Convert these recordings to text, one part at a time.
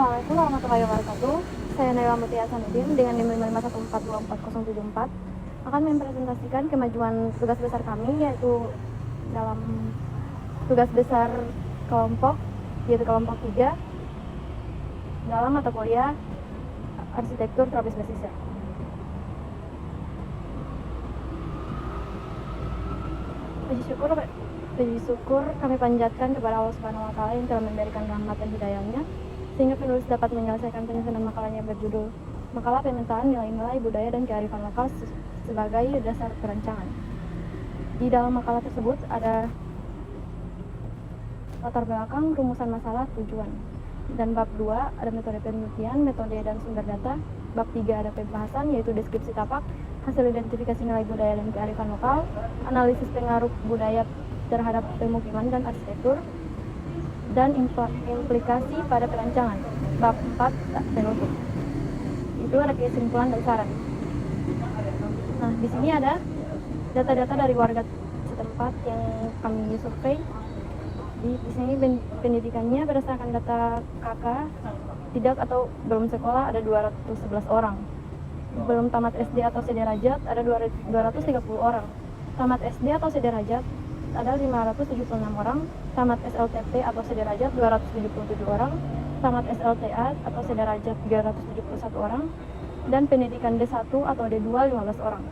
Assalamualaikum warahmatullahi wabarakatuh. Saya Naila Mutia Hasanuddin dengan NIM 551424074 akan mempresentasikan kemajuan tugas besar kami, yaitu dalam tugas besar kelompok, yaitu kelompok 3 dalam mata kuliah arsitektur tropis pesisir. Puji syukur kami panjatkan kepada Allah Subhanahu wa Ta'ala yang telah memberikan rahmat dan hidayahnya sehingga penulis dapat menyelesaikan penyusunan makalahnya berjudul Makalah Pemetaan Nilai-Nilai Budaya dan Kearifan Lokal sebagai Dasar Perancangan. Di dalam makalah tersebut ada latar belakang, rumusan masalah, tujuan. Dan bab 2 ada metode penelitian, metode dan sumber data. Bab 3 ada pembahasan, yaitu deskripsi tapak, hasil identifikasi nilai budaya dan kearifan lokal, analisis pengaruh budaya terhadap pemukiman dan arsitektur, dan implikasi pada perancangan. Bab 4 penutup. Itu ada kesimpulan dan saran. Nah, di sini ada data-data dari warga setempat yang kami survei. Di sini pendidikannya berdasarkan data KK tidak atau belum sekolah ada 211 orang. Belum tamat SD atau sederajat ada 230 orang. Tamat SD atau sederajat ada 576 orang. Tamat SLTP atau sederajat 277 orang. Tamat SLTA atau sederajat 371 orang. Dan pendidikan D1 atau D2 15 orang.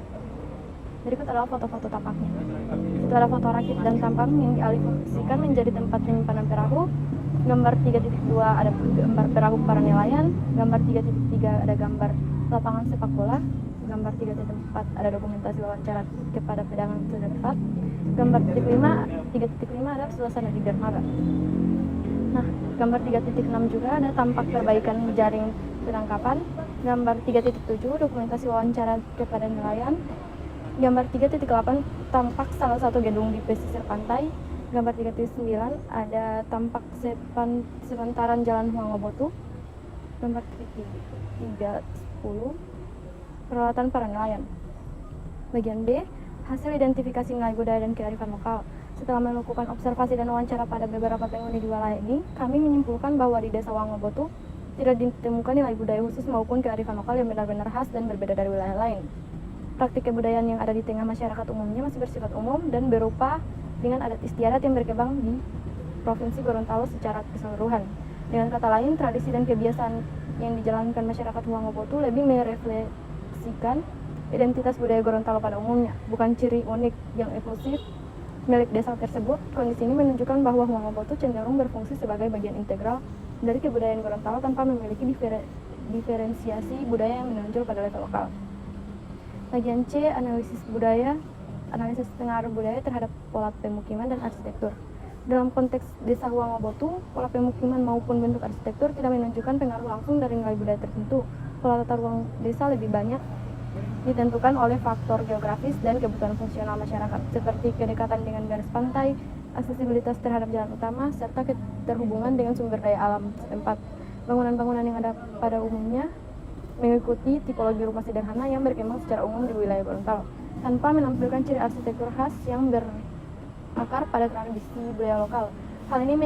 Berikut adalah foto-foto tapaknya. Itu ada foto rakit dan tampang yang dialihfungsikan menjadi tempat penyimpanan perahu. Gambar 3.2 ada gambar perahu para nelayan. Gambar 3.3 ada gambar lapangan sepak bola. Gambar 3.4 ada dokumentasi wawancara kepada pedagang setempat. Gambar 3.5 ada suasana di dermaga. Nah, gambar 3.6 juga ada tampak perbaikan jaring penangkapan. Gambar 3.7 dokumentasi wawancara kepada nelayan. Gambar 3.8 tampak salah satu gedung di pesisir pantai. Gambar 3.9 ada tampak sepantaran jalan Huanggobotu. Gambar 3.10 peralatan para nelayan. Bagian B, hasil identifikasi nilai budaya dan kearifan lokal. Setelah melakukan observasi dan wawancara pada beberapa penghuni di wilayah ini, kami menyimpulkan bahwa di Desa Huanggobotu tidak ditemukan nilai budaya khusus maupun kearifan lokal yang benar-benar khas dan berbeda dari wilayah lain. Praktik kebudayaan yang ada di tengah masyarakat umumnya masih bersifat umum dan berupa dengan adat istiadat yang berkembang di Provinsi Gorontalo secara keseluruhan. Dengan kata lain, tradisi dan kebiasaan yang dijalankan masyarakat Huanggobotu lebih merefleksikan identitas budaya Gorontalo pada umumnya, bukan ciri unik yang eksklusif milik desa tersebut. Kondisi ini menunjukkan bahwa Huanggobotu cenderung berfungsi sebagai bagian integral dari kebudayaan Gorontalo tanpa memiliki diferensiasi budaya yang menonjol pada level lokal. Bagian C, analisis pengaruh budaya terhadap pola pemukiman dan arsitektur. Dalam konteks Desa Huanggobotu, pola pemukiman maupun bentuk arsitektur tidak menunjukkan pengaruh langsung dari nilai budaya tertentu. Pola tata ruang desa lebih banyak ditentukan oleh faktor geografis dan kebutuhan fungsional masyarakat, seperti kedekatan dengan garis pantai, aksesibilitas terhadap jalan utama, serta keterhubungan dengan sumber daya alam setempat. Bangunan-bangunan yang ada pada umumnya mengikuti tipologi rumah sederhana yang berkembang secara umum di wilayah Gorontalo, tanpa menampilkan ciri arsitektur khas yang berakar pada tradisi budaya lokal. Hal ini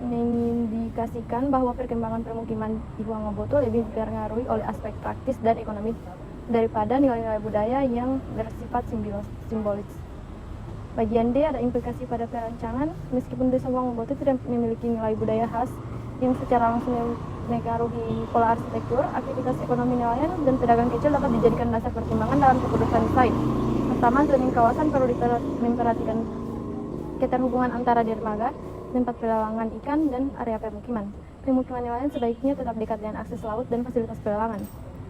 mengindikasikan bahwa perkembangan permukiman di Huanggobotu lebih dipengaruhi oleh aspek praktis dan ekonomi daripada nilai-nilai budaya yang bersifat simbolis. Bagian D ada implikasi pada perancangan. Meskipun Desa Huanggobotu tidak memiliki nilai budaya khas yang secara langsung mempengaruhi pola arsitektur, aktivitas ekonomi nelayan dan pedagang kecil dapat dijadikan dasar pertimbangan dalam keputusan desain. Pertama, zoning kawasan perlu memperhatikan keterhubungan antara dermaga, tempat pelelangan ikan, dan area permukiman. Pemukiman nelayan sebaiknya tetap dekat dengan akses laut dan fasilitas pelelangan.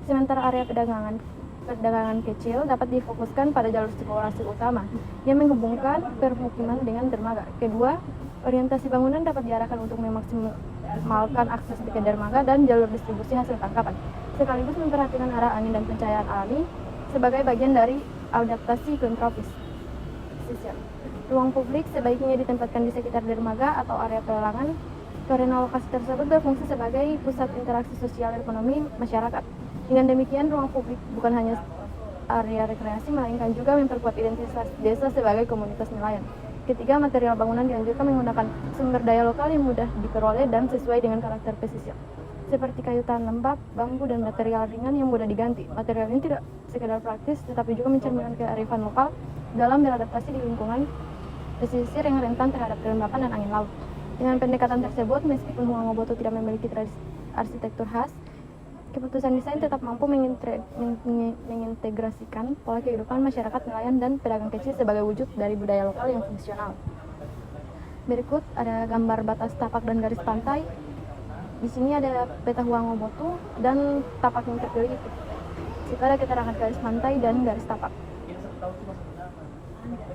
Sementara area perdagangan kecil dapat difokuskan pada jalur sirkulasi utama yang menghubungkan permukiman dengan dermaga. Kedua, orientasi bangunan dapat diarahkan untuk memaksimalkan akses ke dermaga dan jalur distribusi hasil tangkapan, sekaligus memperhatikan arah angin dan pencahayaan alami sebagai bagian dari adaptasi iklim tropis. Ruang publik sebaiknya ditempatkan di sekitar dermaga atau area pelelangan, karena lokasi tersebut berfungsi sebagai pusat interaksi sosial dan ekonomi masyarakat. Dengan demikian, ruang publik bukan hanya area rekreasi, melainkan juga memperkuat identitas desa sebagai komunitas nelayan. Ketiga, material bangunan dianjurkan menggunakan sumber daya lokal yang mudah diperoleh dan sesuai dengan karakter pesisir, seperti kayu tahan lembab, bambu, dan material ringan yang mudah diganti. Material ini tidak sekedar praktis, tetapi juga mencerminkan kearifan lokal dalam beradaptasi di lingkungan pesisir yang rentan terhadap kelembapan dan angin laut. Dengan pendekatan tersebut, meskipun Huang Oboto tidak memiliki tradisi arsitektur khas, keputusan desain tetap mampu mengintegrasikan pola kehidupan masyarakat nelayan dan pedagang kecil sebagai wujud dari budaya lokal yang fungsional. Berikut ada gambar batas tapak dan garis pantai. Di sini ada peta Huang Oboto dan tapak yang terpilih itu. Itu ada keterangan garis pantai dan garis tapak.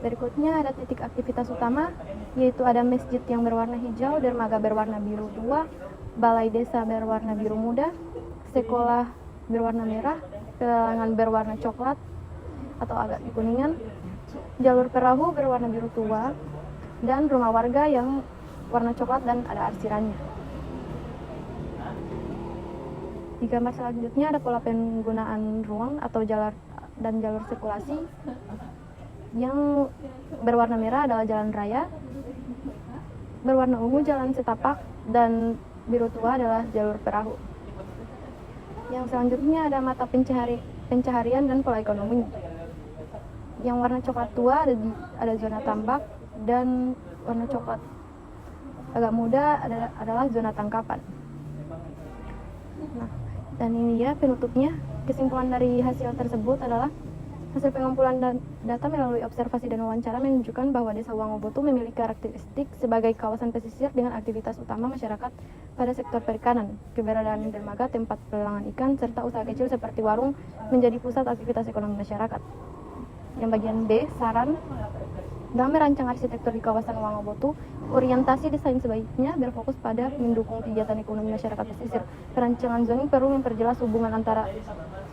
Berikutnya ada titik aktivitas utama, yaitu ada masjid yang berwarna hijau, dermaga berwarna biru 2, balai desa berwarna biru muda, sekolah berwarna merah, pelelangan berwarna coklat atau agak kekuningan, jalur perahu berwarna biru tua, dan rumah warga yang warna coklat dan ada arsirannya. Di gambar selanjutnya ada pola penggunaan ruang atau jalur sirkulasi. Yang berwarna merah adalah jalan raya, berwarna ungu jalan setapak, dan biru tua adalah jalur perahu. Yang selanjutnya ada mata pencaharian dan pola ekonomi. Yang warna coklat tua ada zona tambak, dan warna coklat agak muda adalah zona tangkapan. Nah, dan ini ya penutupnya. Kesimpulan dari hasil tersebut adalah hasil pengumpulan data melalui observasi dan wawancara menunjukkan bahwa Desa Huang Oboto memiliki karakteristik sebagai kawasan pesisir dengan aktivitas utama masyarakat pada sektor perikanan. Keberadaan dermaga, tempat pelelangan ikan, serta usaha kecil seperti warung menjadi pusat aktivitas ekonomi masyarakat. Yang bagian B, saran. Dalam merancang arsitektur di kawasan Huang Oboto, orientasi desain sebaiknya berfokus pada mendukung kegiatan ekonomi masyarakat pesisir. Perancangan zoning perlu memperjelas hubungan antara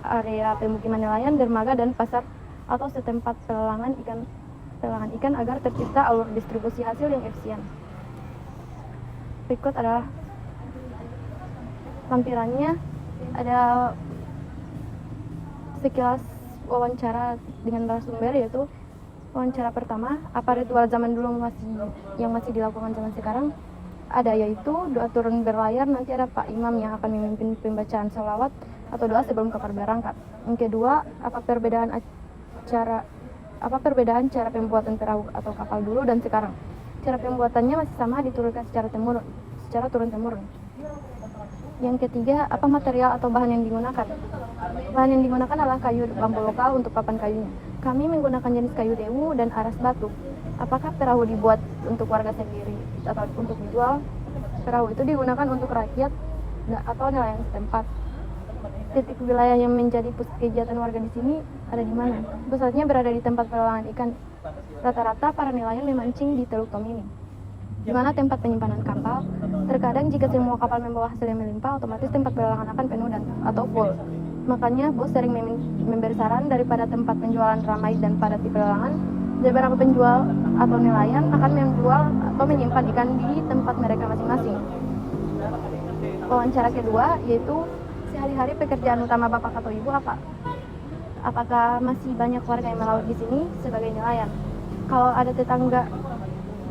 area pemukiman nelayan, dermaga, dan pasar atau setempat pelelangan ikan agar tercipta alur distribusi hasil yang efisien. Berikut adalah lampirannya. Ada sekilas wawancara dengan narasumber, yaitu wawancara pertama, apa ritual zaman dulu yang masih dilakukan zaman sekarang? Ada, yaitu doa turun berlayar, nanti ada Pak Imam yang akan memimpin pembacaan sholawat atau doa sebelum kapal berangkat. Yang kedua, apa perbedaan cara pembuatan perahu atau kapal dulu dan sekarang? Cara pembuatannya masih sama, diturunkan secara turun-temurun. Yang ketiga, apa material atau bahan yang digunakan? Bahan yang digunakan adalah kayu bambu lokal untuk papan kayunya. Kami menggunakan jenis kayu dewu dan aras batu. Apakah perahu dibuat untuk warga sendiri atau untuk dijual? Perahu itu digunakan untuk rakyat atau nelayan setempat. Titik wilayah yang menjadi pusat kegiatan warga di sini ada di mana? Pusatnya berada di tempat pelelangan ikan. Rata-rata para nelayan memancing di Teluk Tomini, di mana tempat penyimpanan kapal. Terkadang jika semua kapal membawa hasil yang melimpah, otomatis tempat pelelangan akan penuh atau full. Makanya bos sering memberi saran, daripada tempat penjualan ramai dan padat di pelelangan, beberapa penjual atau nelayan akan menjual atau menyimpan ikan di tempat mereka masing-masing. Wawancara kedua, yaitu sehari-hari pekerjaan utama bapak atau ibu apa? Apakah masih banyak warga yang melaut di sini sebagai nelayan? Kalau ada tetangga,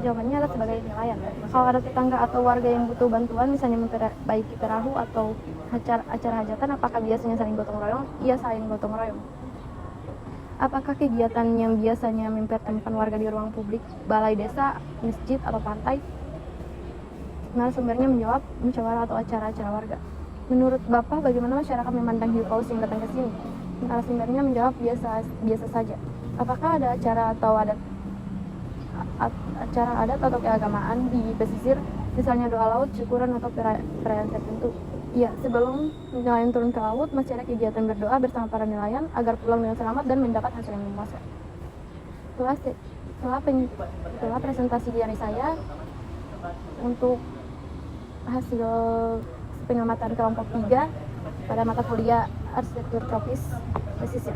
jawabannya adalah sebagai nelayan. Kalau ada tetangga atau warga yang butuh bantuan, misalnya memperbaiki perahu atau acara hajatan, apakah biasanya saling gotong royong? Iya, saling gotong royong. Apakah kegiatan yang biasanya mempertemukan warga di ruang publik, balai desa, masjid, atau pantai? Narasumbernya menjawab, musyawarah atau acara-acara warga. Menurut Bapak, bagaimana masyarakat memandang hiu paus yang datang ke sini? Narasumbernya menjawab, biasa saja. Apakah ada acara adat atau keagamaan di pesisir, misalnya doa laut, syukuran, atau perayaan tertentu? Iya, sebelum nelayan turun ke laut, masih ada kegiatan berdoa bersama para nelayan agar pulang dengan selamat dan mendapat hasil yang memuaskan. Setelah presentasi dari saya untuk hasil pengamatan kelompok 3 pada mata kuliah arsitektur tropis pesisir.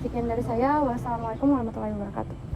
Sekian dari saya. Wassalamualaikum warahmatullahi wabarakatuh.